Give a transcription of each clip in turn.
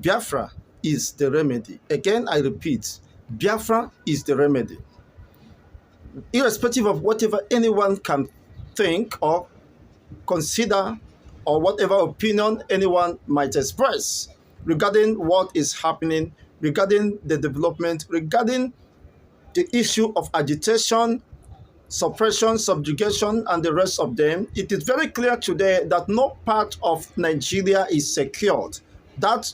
Biafra is the remedy. Again, I repeat, Biafra is the remedy. Irrespective of whatever anyone can think or consider, or whatever opinion anyone might express regarding what is happening, regarding the development, regarding the issue of agitation, suppression, subjugation, and the rest of them, it is very clear today that no part of Nigeria is secured. That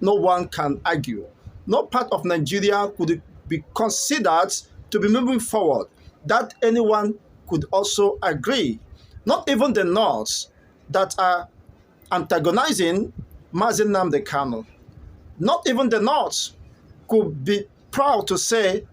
no one can argue. No part of Nigeria could be considered to be moving forward. That anyone could also agree. Not even the North that are antagonizing Nnamdi Kanu. Not even the North could be proud to say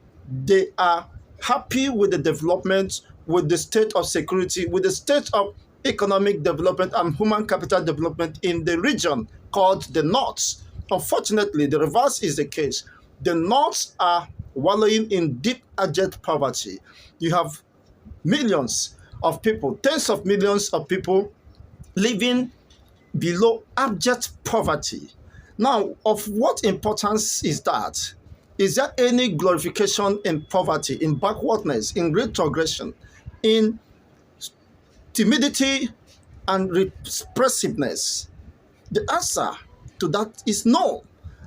they are happy with the development, with the state of security, with the state of economic development and human capital development in the region called the North. Unfortunately, the reverse is the case. The North are wallowing in deep, abject poverty. You have millions of people, tens of millions of people living below abject poverty. Now, of what importance is that? Is there any glorification in poverty, in backwardness, in retrogression, in timidity and repressiveness? The answer to that is no.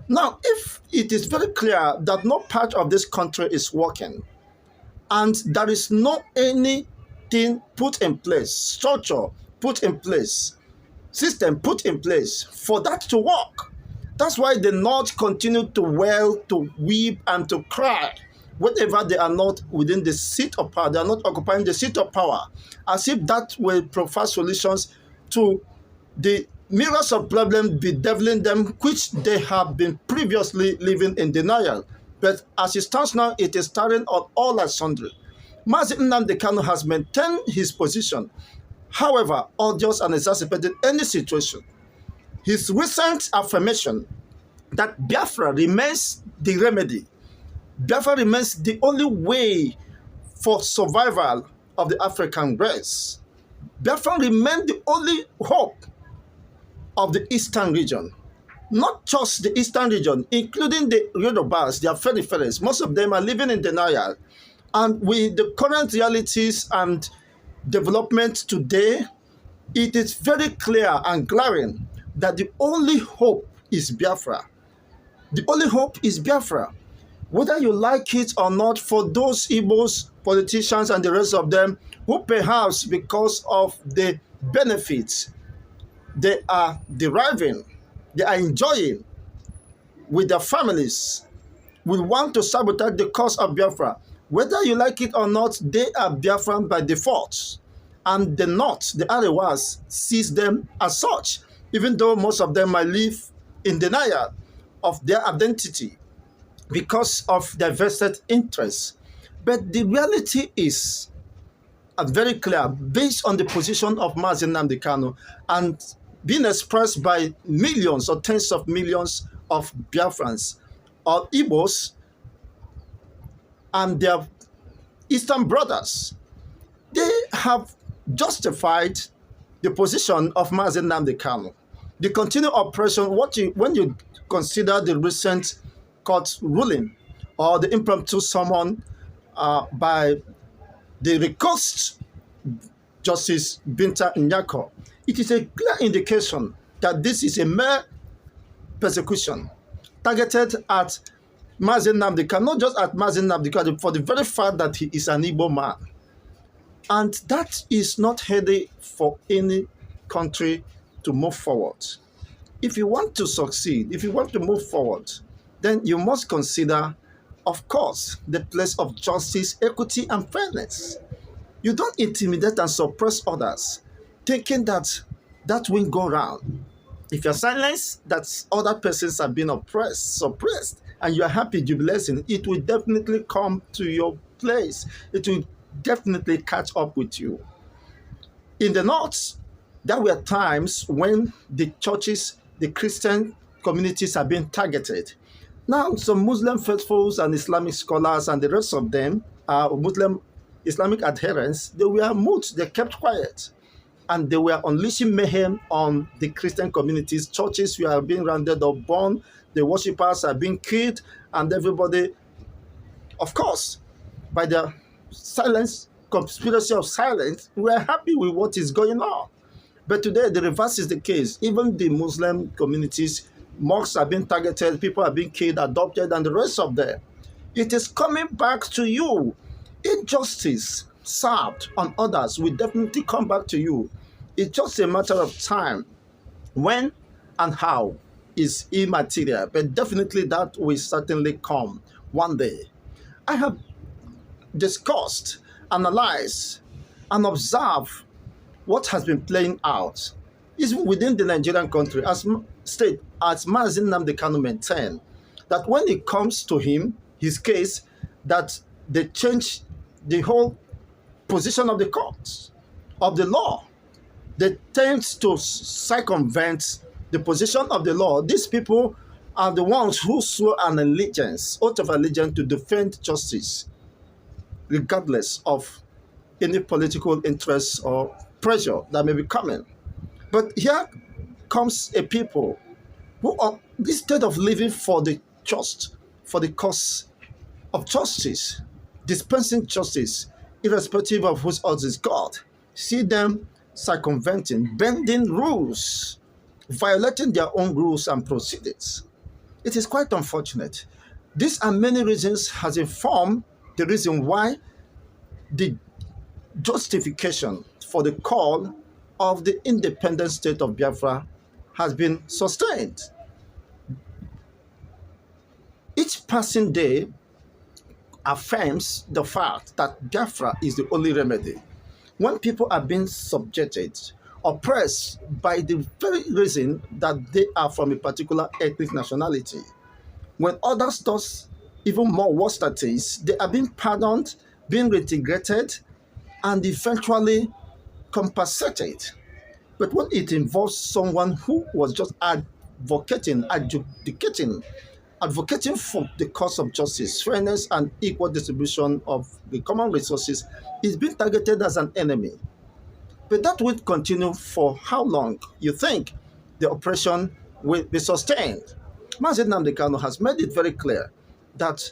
Now, if it is very clear that no part of this country is working, and there is no anything put in place, structure put in place, system put in place for that to work, that's why the North continue to wail, to weep, and to cry whenever they are not within the seat of power. They are not occupying the seat of power, as if that will provide solutions to the myriads of problems bedeviling them, which they have been previously living in denial. But as it stands now, it is starting on all and sundry. Nnamdi Kanu has maintained his position, however odious and exacerbated any situation. His recent affirmation that Biafra remains the remedy, Biafra remains the only way for survival of the African race, Biafra remains the only hope of the eastern region. Not just the eastern region, including the Yorubas, their Feriferes. Most of them are living in denial. And with the current realities and development today, it is very clear and glaring that the only hope is Biafra. The only hope is Biafra. Whether you like it or not, for those Igbos, politicians, and the rest of them, who perhaps because of the benefits they are deriving, they are enjoying with their families, will want to sabotage the cause of Biafra. Whether you like it or not, they are Biafran by default. And the North, the Arewas, sees them as such, even though most of them might live in denial of their identity because of their vested interests. But the reality is very clear, based on the position of Nnamdi Kanu and being expressed by millions or tens of millions of Biafrans or Igbos and their Eastern brothers. They have justified the position of Nnamdi Kanu. The continued oppression, when you consider the recent court ruling or the impromptu summon by the recused Justice Binta Nyako, it is a clear indication that this is a mere persecution targeted at Nnamdi Kanu, not just at Nnamdi Kanu, for the very fact that he is an Igbo man. And that is not healthy for any country to move forward. If you want to succeed, if you want to move forward, then you must consider, of course, the place of justice, equity, and fairness. You don't intimidate and suppress others, thinking that that will go round. If you're silenced, that other persons are being oppressed, suppressed, and you're happy, jubilation, it will definitely come to your place. It will definitely catch up with you. In the North, there were times when the churches, the Christian communities are being targeted. Now, some Muslim faithfuls and Islamic scholars and the rest of them, Muslim Islamic adherents, they were mute, they kept quiet. and they were unleashing mayhem on the Christian communities. Churches were being rounded up, burned, the worshippers are being killed, and everybody, of course, by the silence, conspiracy of silence, we are happy with what is going on. But today, the reverse is the case. Even the Muslim communities, mosques are being targeted, people are being killed, adopted, and the rest of them. It is coming back to you. Injustice served on others will definitely come back to you. It's just a matter of time. When and how is immaterial, but definitely that will certainly come one day. I have discussed, analyzed, and observed what has been playing out is within the Nigerian country as state, as Mazi Nnamdi Kanu maintained, that when it comes to him, his case, that they change the whole position of the courts, of the law. They tend to circumvent the position of the law. These people are the ones who swore an allegiance, oath of allegiance to defend justice, regardless of any political interest or pressure that may be coming. But here comes a people who are, instead of living for the just, for the cause of justice, dispensing justice, irrespective of whose odds is God, see them circumventing, bending rules, violating their own rules and proceedings. It is quite unfortunate. These are many reasons has informed the reason why the justification for the call of the independent state of Biafra has been sustained. Each passing day affirms the fact that Biafra is the only remedy. When people are being subjected, oppressed by the very reason that they are from a particular ethnic nationality, when others do even more worse things, they are being pardoned, being reintegrated, and eventually compensated. But when it involves someone who was just advocating for the cause of justice, fairness, and equal distribution of the common resources, is being targeted as an enemy. But that will continue for how long? You think the oppression will be sustained? Mazi Nnamdi Kanu has made it very clear that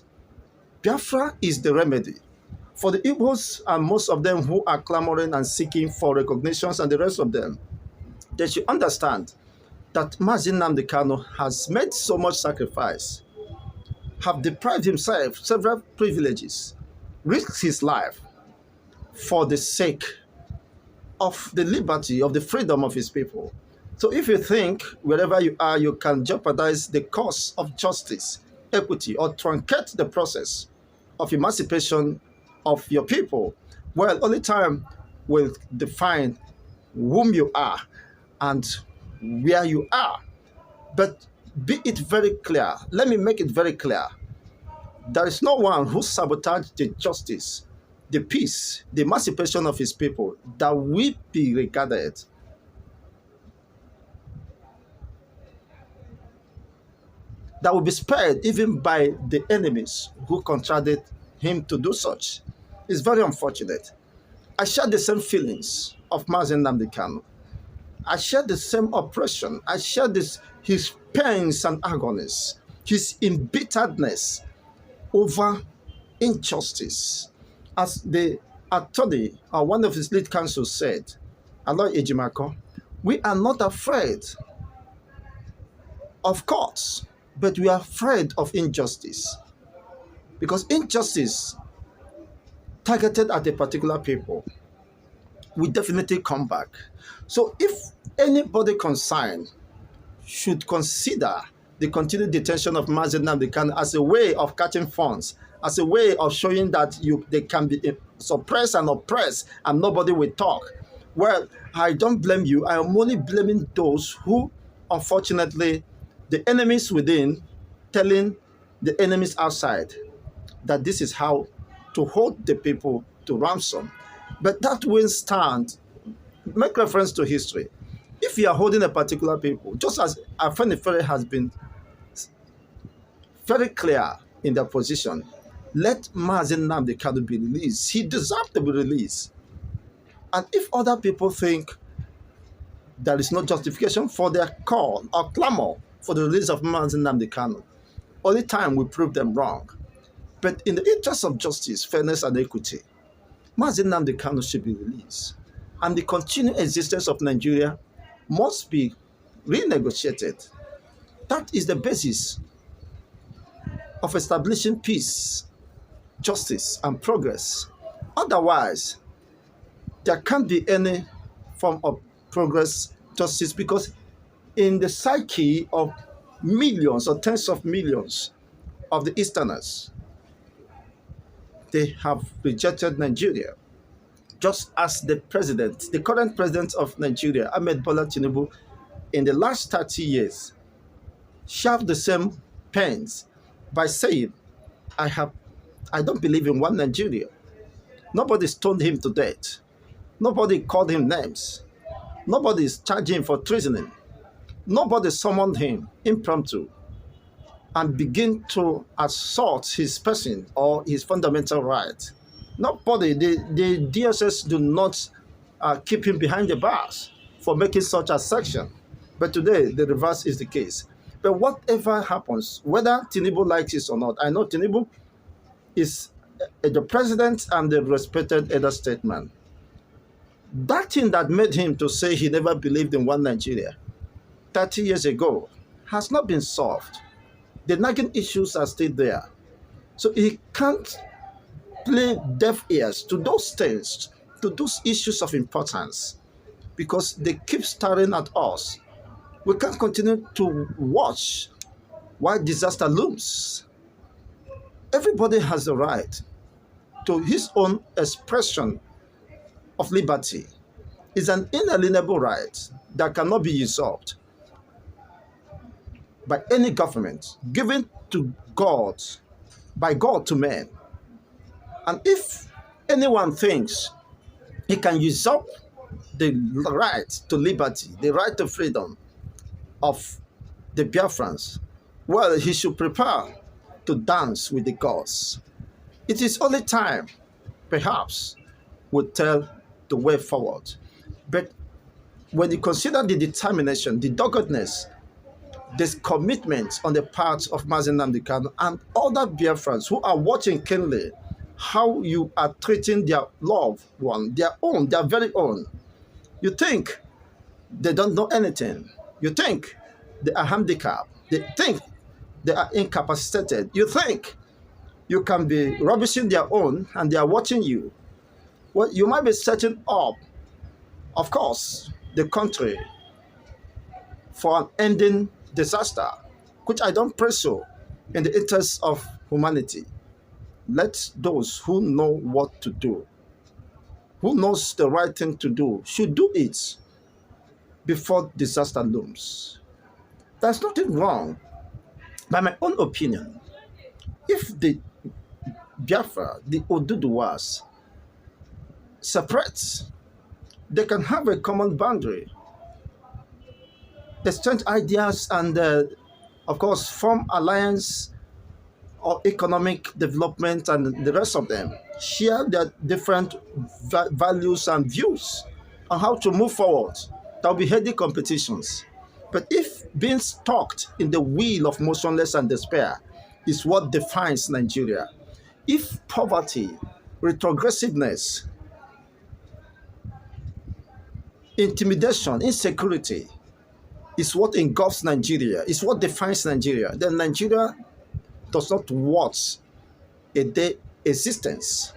Biafra is the remedy. For the Igbos and most of them who are clamoring and seeking for recognitions and the rest of them, they should understand that Mazi Nnamdi Kanu has made so much sacrifice, have deprived himself several privileges, risked his life for the sake of the liberty, of the freedom of his people. So if you think wherever you are, you can jeopardize the cause of justice, equity, or truncate the process of emancipation of your people, well, only time will define whom you are and where you are. But be it very clear, let me make it very clear, there is no one who sabotaged the justice, the peace, the emancipation of his people that will be regarded that will be spared even by the enemies who contradicted him to do such. It's very unfortunate. I share the same feelings of Mazi Nnamdi Kanu. I share the same oppression. I share his pains and agonies, his embitteredness over injustice. As the attorney, or one of his lead counsel said, Aloy Ejimako, we are not afraid of courts, but we are afraid of injustice. Because injustice targeted at a particular people will definitely come back. So if anybody concerned should consider the continued detention of Mazi Nnamdi Kanu as a way of catching funds, as a way of showing that they can be suppressed and oppressed and nobody will talk, well, I don't blame you. I am only blaming those who, unfortunately, the enemies within telling the enemies outside that this is how to hold the people to ransom. But that will stand. Make reference to history. If you are holding a particular people, just as Afenifere has been very clear in their position, let Mazi Nnamdi Kanu be released. He deserves to be released. And if other people think There is no justification for their call or clamor for the release of Nnamdi Kanu. Only time will prove them wrong. But in the interest of justice, fairness, and equity, Nnamdi Kanu should be released. And the continued existence of Nigeria must be renegotiated. That is the basis of establishing peace, justice, and progress. Otherwise, there can't be any form of progress, justice, because in the psyche of millions or tens of millions of the Easterners, they have rejected Nigeria. Just as the current president of Nigeria, Ahmed Bola Tinubu, in the last 30 years, shoved the same pens by saying, I don't believe in one Nigeria. Nobody stoned him to death. Nobody called him names. Nobody is charging him for treasoning. Nobody summoned him impromptu and begin to assault his person or his fundamental right. Nobody, the DSS do not keep him behind the bars for making such a section. But today, the reverse is the case. But whatever happens, whether Tinubu likes it or not, I know Tinubu is the president and the respected elder statesman. That thing that made him to say he never believed in one Nigeria 30 years ago has not been solved. The nagging issues are still there. So he can't play deaf ears to those things, to those issues of importance, because they keep staring at us. We can't continue to watch while disaster looms. Everybody has the right to his own expression of liberty. It's an inalienable right that cannot be usurped by any government, given to God, by God to men. And if anyone thinks he can usurp the right to liberty, the right to freedom of the Biafrans, well, he should prepare to dance with the gods. It is only time, perhaps, will tell the way forward. But when you consider the determination, the doggedness, this commitment on the part of Nnamdi Kanu and other Biafrans who are watching keenly how you are treating their loved one, their own, their very own. You think they don't know anything. You think they are handicapped. They think they are incapacitated. You think you can be rubbishing their own and they are watching you. Well, you might be setting up, of course, the country for an ending disaster, which I don't pray so, in the interest of humanity. Let those who know what to do, who knows the right thing to do, should do it before disaster looms. There's nothing wrong, by my own opinion, if the Biafra, the Oduduwas, separate. They can have a common boundary, exchange ideas, and of course, form alliance or economic development and the rest of them. Share their different values and views on how to move forward. There will be heady competitions. But if being stuck in the wheel of motionless and despair is what defines Nigeria, if poverty, retrogressiveness, intimidation, insecurity is what engulfs Nigeria, is what defines Nigeria, then Nigeria does not worth a day existence.